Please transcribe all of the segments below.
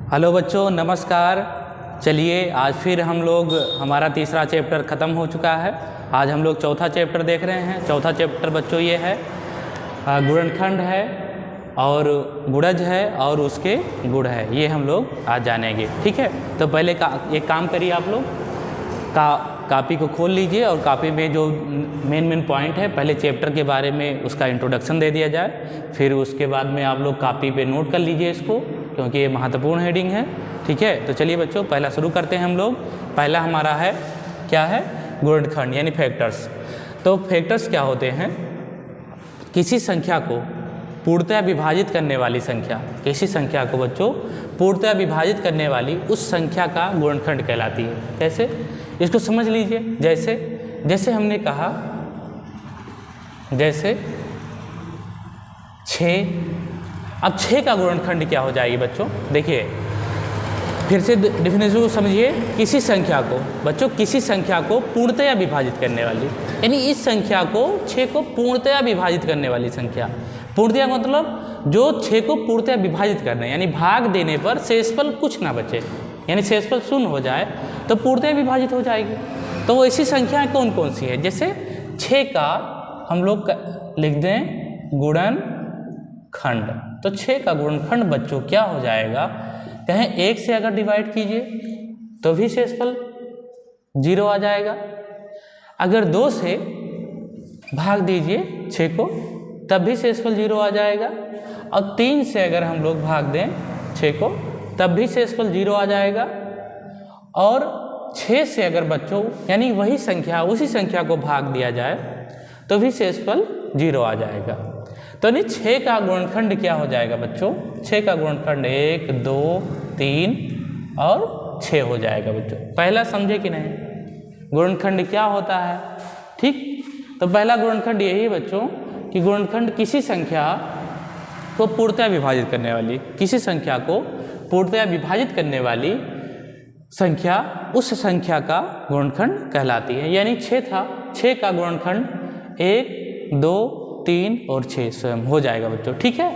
Hello बच्चों, नमस्कार। चलिए आज फिर हम लोग हमारा तीसरा चैप्टर ख़त्म हो चुका है। आज हम लोग चौथा चैप्टर देख रहे हैं। चौथा चैप्टर बच्चों ये है गुणनखंड है और गुणज है और उसके गुण है, ये हम लोग आज जानेंगे। ठीक है, तो पहले एक काम करिए, आप लोग कापी को खोल लीजिए और कापी में जो मेन पॉइंट है पहले चैप्टर के बारे में उसका इंट्रोडक्शन दे दिया जाए, फिर उसके बाद में आप लोग कापी पे नोट कर लीजिए इसको, क्योंकि ये महत्वपूर्ण हेडिंग है। ठीक है, तो चलिए बच्चों पहला शुरू करते हैं हम लोग। पहला हमारा है क्या है, गुणनखंड यानी फैक्टर्स। तो फैक्टर्स क्या होते हैं? किसी संख्या को पूर्णतः विभाजित करने वाली संख्या, किसी संख्या को बच्चों पूर्णतः विभाजित करने वाली उस संख्या का गुणनखंड कहलाती है। कैसे, इसको समझ लीजिए। जैसे हमने कहा, जैसे 6। अब 6 का गुणनखंड क्या हो जाएगी बच्चों? देखिए फिर से डेफिनेशन को समझिए। किसी संख्या को बच्चों, किसी संख्या को पूर्णतया विभाजित करने वाली, यानी इस संख्या को 6 को पूर्णतया विभाजित करने वाली संख्या। पूर्णतया मतलब जो 6 को पूर्णतया विभाजित करने, यानी भाग देने पर शेषफल कुछ ना बचे, यानी शेषफल शून्य हो जाए तो पूर्णतया विभाजित हो जाएगी। तो वो ऐसी संख्याएं कौन कौन सी है? जैसे 6 का हम लोग लिख दें गुणनखंड। तो 6 का गुणनखंड बच्चों क्या हो जाएगा? कहें 1 से अगर डिवाइड कीजिए तो भी शेषफल 0 आ जाएगा। अगर 2 से भाग दीजिए 6 को तब भी शेषफल 0 आ जाएगा। और 3 से अगर हम लोग भाग दें 6 को तब भी शेषफल 0 आ जाएगा। और 6 से अगर बच्चों यानी वही संख्या, उसी संख्या को भाग दिया जाए तो भी शेषफल 0 आ जाएगा। तो नहीं 6 का गुणनखंड क्या हो जाएगा बच्चों? 6 का गुणनखंड 1, 2, 3 और 6 हो जाएगा बच्चों। पहला समझे कि नहीं, गुणनखंड क्या होता है? ठीक, तो पहला गुणनखंड यही बच्चों कि गुणनखंड किसी संख्या को पूर्णतया विभाजित करने वाली, किसी संख्या को पूर्णतया विभाजित करने वाली संख्या, उस संख्या का गुणनखंड कहलाती है। यानी 6 था, 6 का गुणनखंड 1, 2, 3 और 6 स्वयं हो जाएगा बच्चों। ठीक है,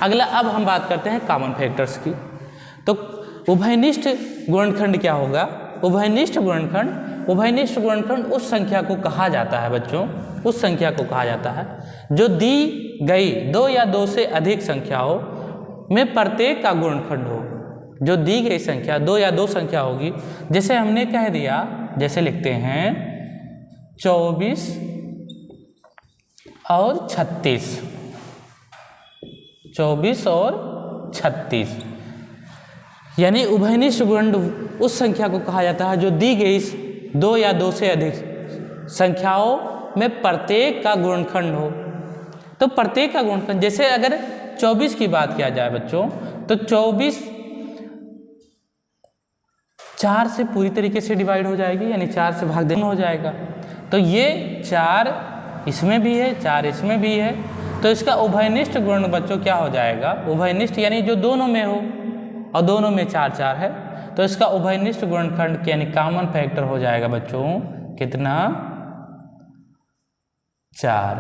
अगला अब हम बात करते हैं कॉमन फैक्टर्स की। तो उभयनिष्ठ गुणनखंड क्या होगा? उभयनिष्ठ गुणनखंड उस संख्या को कहा जाता है बच्चों, उस संख्या को कहा जाता है जो दी गई 2 या 2 से अधिक संख्याओं में प्रत्येक का गुणनखंड हो। जो दी गई संख्या 2 या 2 संख्या होगी, जैसे हमने कह दिया, जैसे लिखते हैं 24 और 36, 24 और 36, यानी उभयनिष्ठ गुणनखंड उस संख्या को कहा जाता है जो दी गई 2 या 2 से अधिक संख्याओं में प्रत्येक का गुणनखंड हो। तो प्रत्येक का गुणनखंड, जैसे अगर 24 की बात किया जाए बच्चों, तो 24 4 से पूरी तरीके से डिवाइड हो जाएगी, यानी 4 से भाग देना हो जाएगा। तो ये 4 इसमें भी है, 4 इसमें भी है, तो इसका उभयनिष्ठ गुण बच्चों क्या हो जाएगा? उभयनिष्ठ यानी जो दोनों में हो और दोनों में 4 है, तो इसका उभयनिष्ठ गुणनखंड यानी कॉमन फैक्टर हो जाएगा बच्चों कितना? 4।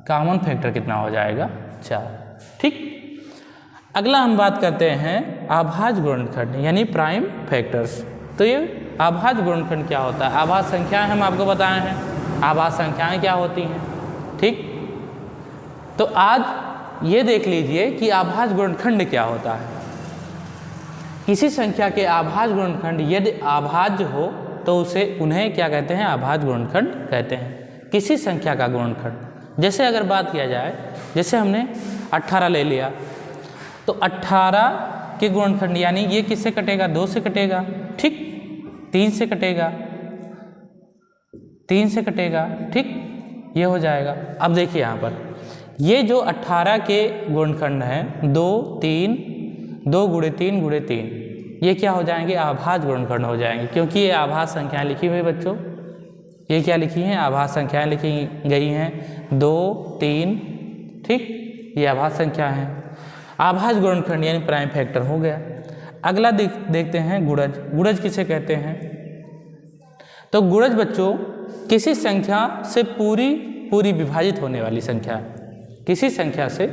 कॉमन फैक्टर कितना हो जाएगा? 4। ठीक, अगला हम बात करते हैं आभाज्य गुणनखंड यानी प्राइम फैक्टर्स। तो ये आभाज्य गुणनखंड क्या होता है? आभाज्य संख्याएं हम आपको बताए हैं, आभाज्य संख्याएं क्या होती हैं। ठीक, तो आज ये देख लीजिए कि आभाज्य गुणनखंड क्या होता है। किसी संख्या के आभाज्य गुणनखंड यदि अभाज्य हो तो उन्हें क्या कहते हैं? आभाज्य गुणनखंड कहते हैं। किसी संख्या का गुणनखंड, जैसे अगर बात किया जाए, जैसे हमने 18 ले लिया, तो 18 के गुणनखंड यानी ये किससे कटेगा? 2 से कटेगा। ठीक, 3 से कटेगा, 3 से कटेगा। ठीक, ये हो जाएगा। अब देखिए यहाँ पर ये जो 18 के गुणनखंड हैं 2, 3, 2 गुणे 3 गुणे 3, ये क्या हो जाएंगे? आभाज्य गुणनखंड हो जाएंगे, क्योंकि ये आभाज्य संख्याएं लिखी हुई बच्चों। ये क्या लिखी हैं? आभाज्य संख्याएं लिखी गई हैं 2, 3। ठीक, ये आभाज्य संख्या हैं। आभाज्य गुणनखंड यानी प्राइम फैक्टर हो गया। अगला देखते हैं गुणज। गुणज किसे कहते हैं? तो गुणज बच्चों किसी संख्या से पूरी विभाजित होने वाली संख्या, किसी संख्या से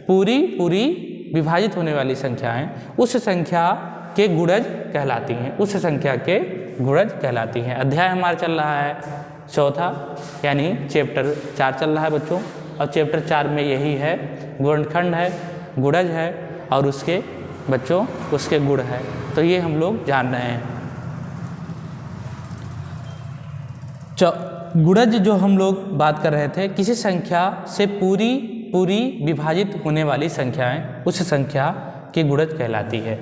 पूरी विभाजित होने वाली संख्याएं उस संख्या के गुणज कहलाती हैं, उस संख्या के गुणज कहलाती हैं। अध्याय हमारा चल रहा है चौथा, यानी चैप्टर 4 चल रहा है बच्चों, और चैप्टर 4 में यही है, गुणनखंड है, गुणज है और उसके बच्चों उसके गुण है। तो ये हम लोग जान रहे हैं। गुणज जो हम लोग बात कर रहे थे, किसी संख्या से पूरी विभाजित होने वाली संख्याएं उस संख्या की गुणज कहलाती है।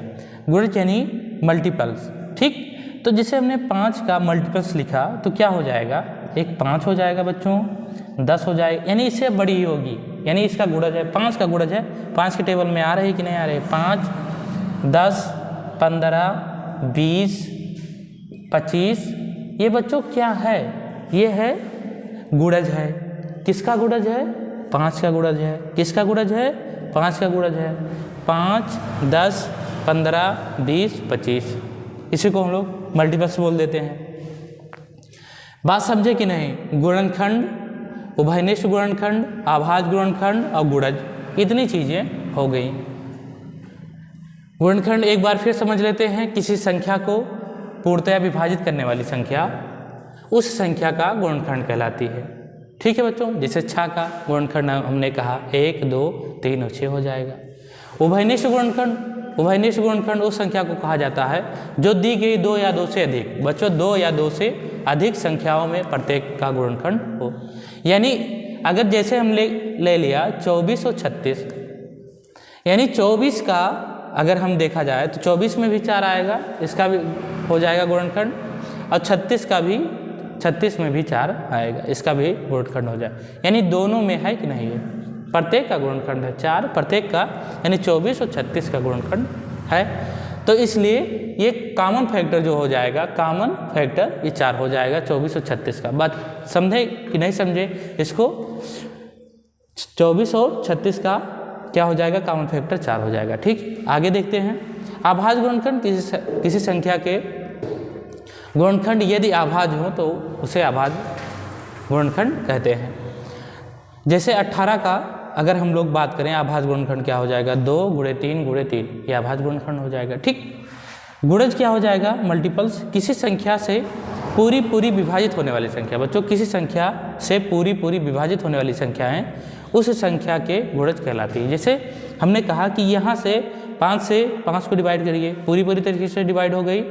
गुणज यानी मल्टीपल्स, ठीक। तो जैसे हमने 5 का मल्टीपल्स लिखा तो क्या हो जाएगा, एक 5 हो जाएगा बच्चों, 10 हो जाएगा, यानी इससे बड़ी ही होगी, यानी इसका गुणज है 5 का गुणज है। 5 के टेबल में आ रही कि नहीं आ रही, 5, 10, 15, 20, 25, ये बच्चों क्या है, ये है गुणज है। किसका गुणज है, 5 का गुणज है। किसका गुणज है, 5 का गुणज है। 5, 10, 15, 20, 25, इसी को हम लोग मल्टीपल्स बोल देते हैं। बात समझे कि नहीं। गुणनखंड, उभयनिष्ठ गुणनखंड, आभाज्य गुणनखंड और गुणज, इतनी चीज़ें हो गई। गुणनखंड एक बार फिर समझ लेते हैं, किसी संख्या को पूर्णतया विभाजित करने वाली संख्या उस संख्या का गुणनखंड कहलाती है। ठीक है बच्चों, जैसे 6 का गुणनखंड हमने कहा 1, 2, 3 और 6 हो जाएगा। उभयनिष्ठ गुणनखंड, उभयनिष्ठ गुणनखंड उस संख्या को कहा जाता है जो दी गई 2 या 2 से अधिक, बच्चों 2 या 2 से अधिक संख्याओं में प्रत्येक का गुणनखंड हो। यानी अगर जैसे हम ले लिया 24 और 36, यानी 24 का अगर हम देखा जाए तो 24 में भी 4 आएगा, इसका भी हो जाएगा गुणनखंड, और 36 में भी 4 आएगा, इसका भी गुणनखंड हो जाए। यानी दोनों में है कि नहीं है, प्रत्येक का गुणनखंड है 4, प्रत्येक का, यानी 24 और 36 का गुणनखंड है। तो इसलिए ये कॉमन फैक्टर जो हो जाएगा, कॉमन फैक्टर ये 4 हो जाएगा 24 और 36 का। बात समझे कि नहीं समझे इसको, 24 और 36 का क्या हो जाएगा, कॉमन फैक्टर 4 हो जाएगा। ठीक, आगे देखते हैं। आभाज्य गुणनखंड, किसी संख्या के गुणनखंड यदि आभाज्य हो तो उसे आभाज्य गुणनखंड कहते हैं। जैसे 18 का अगर हम लोग बात करें, आभाज्य गुणनखंड क्या हो जाएगा, 2 × 3 × 3, ये आभाज्य गुणनखंड हो जाएगा। ठीक, गुणज क्या हो जाएगा, मल्टीपल्स, किसी संख्या से पूरी विभाजित होने वाली संख्या। बच्चों किसी संख्या से पूरी विभाजित होने वाली संख्याएं उस संख्या के गुणज कहलाती है। जैसे हमने कहा कि यहाँ से 5 को डिवाइड करिए, पूरी तरीके से डिवाइड हो गई।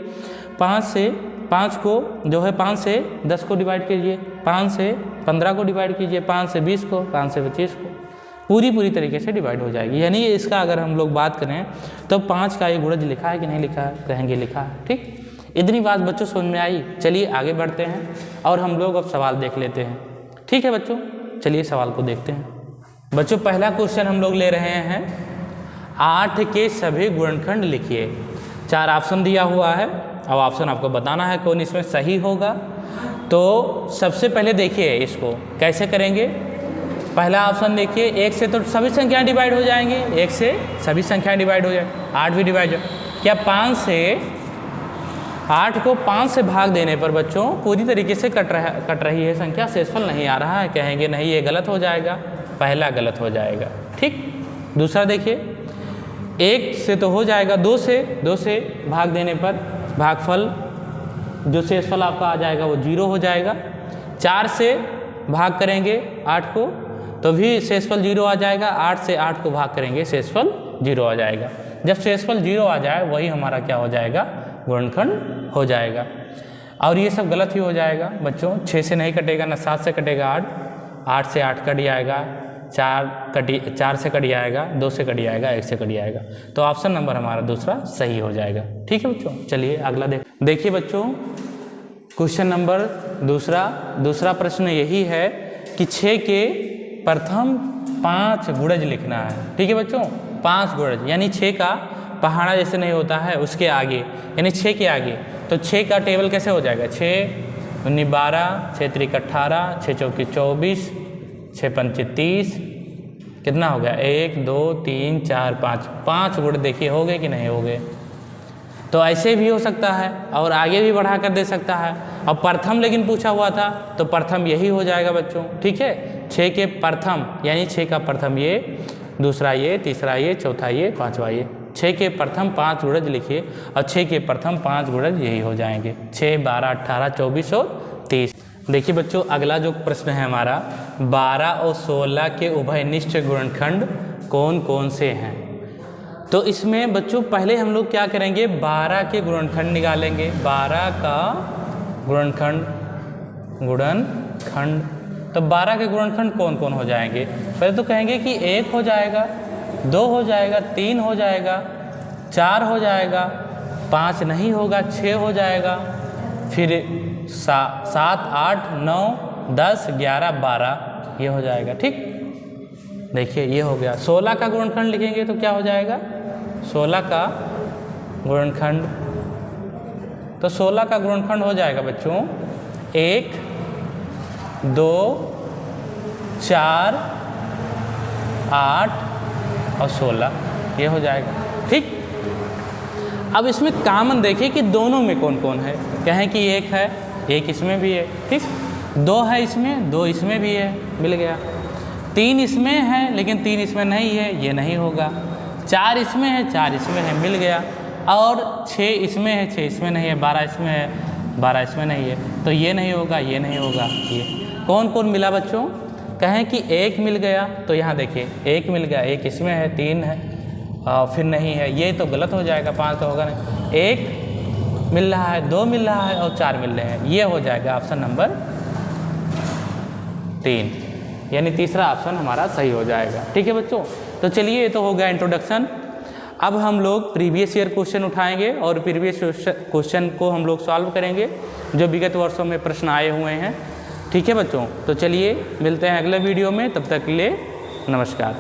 5 को जो है 5 से 10 को डिवाइड कीजिए, 5 से 15 को डिवाइड कीजिए, 5 से 20 को, 5 से 25 को, पूरी तरीके से डिवाइड हो जाएगी। यानी इसका अगर हम लोग बात करें तो 5 का ये गुणज लिखा है कि नहीं लिखा है, कहेंगे लिखा है। ठीक, इतनी बात बच्चों समझ में आई। चलिए आगे बढ़ते हैं और हम लोग अब सवाल देख लेते हैं। ठीक है बच्चों, चलिए सवाल को देखते हैं। बच्चों पहला क्वेश्चन हम लोग ले रहे हैं, 8 के सभी गुणनखंड लिखिए। 4 ऑप्शन दिया हुआ है, अब ऑप्शन आपको बताना है कौन इसमें सही होगा। तो सबसे पहले देखिए इसको कैसे करेंगे। पहला ऑप्शन देखिए, 1 से तो सभी संख्याएं डिवाइड हो जाएंगी, 1 से सभी संख्याएं डिवाइड हो जाए, 8 भी डिवाइड हो। क्या 8 को 5 से भाग देने पर बच्चों पूरी तरीके से कट रही है संख्या, शेषफल नहीं आ रहा है, कहेंगे नहीं ये गलत हो जाएगा, पहला गलत हो जाएगा। ठीक, दूसरा देखिए, 1 से तो हो जाएगा, 2 से भाग देने पर भागफल जो शेषफल आपका आ जाएगा वो 0 हो जाएगा। 4 से भाग करेंगे 8 को तो भी शेषफल 0 आ जाएगा, 8 से 8 को भाग करेंगे शेषफल 0 आ जाएगा। जब शेषफल 0 आ जाए वही हमारा क्या हो जाएगा, गुणनखंड हो जाएगा। और ये सब गलत ही हो जाएगा बच्चों, 6 से नहीं कटेगा, ना 7 से कटेगा 8 से 8 कट जाएगा, 4 से कट जाएगा, 2 से कट जाएगा, 1 से कट जाएगा। तो ऑप्शन नंबर हमारा दूसरा सही हो जाएगा। ठीक है बच्चों, चलिए अगला देखिए बच्चों, क्वेश्चन नंबर दूसरा प्रश्न यही है कि 6 के प्रथम 5 गुणज लिखना है। ठीक है बच्चों, 5 गुणज, यानी 6 का पहाड़ा जैसे नहीं होता है उसके आगे, यानी 6 के आगे। तो 6 का टेबल कैसे हो जाएगा, 6 19 12, 6 3 18, 6 4 24, 6 5 30, कितना हो गया, 1 2 3 4 5 गुण देखिए हो गए कि नहीं हो गए। तो ऐसे भी हो सकता है और आगे भी बढ़ा कर दे सकता है। अब प्रथम लेकिन पूछा हुआ था तो प्रथम यही हो जाएगा बच्चों। ठीक है, 6 के प्रथम यानी 6 का प्रथम ये दूसरा ये, तीसरा ये, चौथा ये, पांचवा ये। 6 के प्रथम 5 गुणज लिखिए और 6 के प्रथम 5 गुणज यही हो जाएंगे, 6, 12, 18, 24 और 30। देखिए बच्चों, अगला जो प्रश्न है हमारा, 12 और 16 के उभयनिष्ठ गुणनखंड कौन कौन से हैं। तो इसमें बच्चों पहले हम लोग क्या करेंगे, 12 के गुणनखंड निकालेंगे। 12 का गुणनखंड तो 12 के गुणनखंड कौन कौन हो जाएंगे। पहले तो कहेंगे कि 1 हो जाएगा, 2 हो जाएगा, 3 हो जाएगा, 4 हो जाएगा, 5 नहीं होगा, 6 हो जाएगा, फिर 7, 8, 9, 10, 11, 12 ये हो जाएगा। ठीक, देखिए ये हो गया। 16 का गुणनखंड लिखेंगे तो क्या हो जाएगा, 16 का गुणनखंड, तो 16 का गुणनखंड हो जाएगा बच्चों 1, 2, 4, 8 और 16 ये हो जाएगा। ठीक, अब इसमें कॉमन देखिए कि दोनों में कौन कौन है। कहें कि 1 है, 1 इसमें भी है। ठीक, 2 है इसमें, 2 इसमें भी है, मिल गया। 3 इसमें है लेकिन 3 इसमें नहीं है, ये नहीं होगा। 4 इसमें है, 4 इसमें है, मिल गया। और 6 इसमें है, 6 इसमें नहीं है, 12 इसमें है, 12 इसमें नहीं है, तो ये नहीं होगा, ये नहीं होगा। ये कौन कौन मिला बच्चों, कहें कि 1 मिल गया तो यहाँ देखिए 1 मिल गया, 1 इसमें है, 3 है और फिर नहीं है, ये तो गलत हो जाएगा, 5 तो होगा नहीं। 1 मिल रहा है, 2 मिल रहा है और 4 मिल रहे हैं, ये हो जाएगा ऑप्शन नंबर 3, यानी तीसरा ऑप्शन हमारा सही हो जाएगा। ठीक है बच्चों, तो चलिए ये तो हो गया इंट्रोडक्शन। अब हम लोग प्रीवियस ईयर क्वेश्चन उठाएंगे और प्रीवियस क्वेश्चन को हम लोग सॉल्व करेंगे जो विगत वर्षों में प्रश्न आए हुए हैं। ठीक है बच्चों, तो चलिए मिलते हैं अगले वीडियो में, तब तक के लिए नमस्कार।